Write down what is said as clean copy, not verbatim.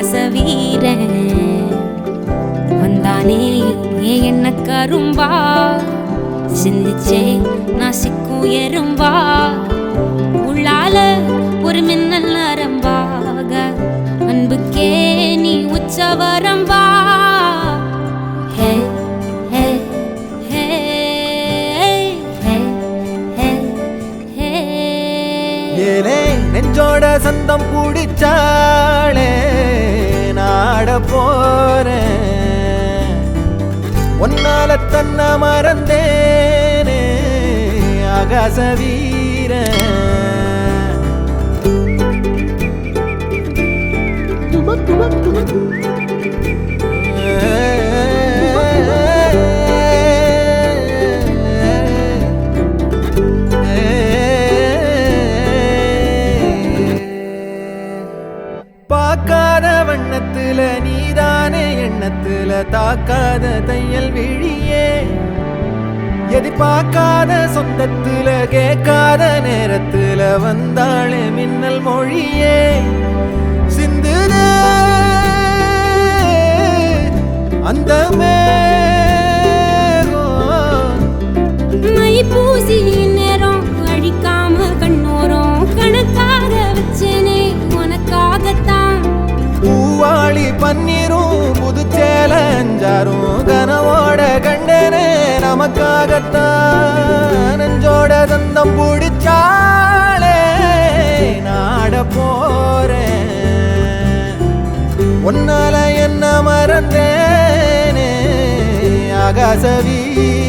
ஆகாச வீரன் வந்தானே என்ன கரும்பா சிந்திச்சே நான் சிக்கும் எறும்பா உள்ளால ஒரு மின்னல் நரம்பாக அன்புக்கே நீ உச்சவரம்பா ஹே ஹே ஹே ஹே ஹே ஹே ஏலே நெஞ்சோட சந்தம் பிடிச்சாளே நாட போறேன் ஒன்னால தன்ன மறந்தேனே ஆகாச வீரன் பார்க்காத வண்ணத்துல நீதானே எண்ணத்துல தாக்காத தையல் விழியே எதிர்பார்க்காத சொந்தத்துல கேட்காத நேரத்துல வந்தாளே மின்னல் மொழியே சிந்துதே அந்த மை பூசி நேரம் அழிக்காம கண்ணோரம் கணக்காக வச்சேனே உனக்காகத்தான் பூவாளி பன்னீரும் புதுச்சேல அஞ்சாரும் கனவோட கண்டனே நமக்காகத்தான் நெஞ்சோட தந்தம் பிடிச்சாளே நாட போறேன் ஒன்னால என்ன மறந்தேனே ஆகாச வீரன்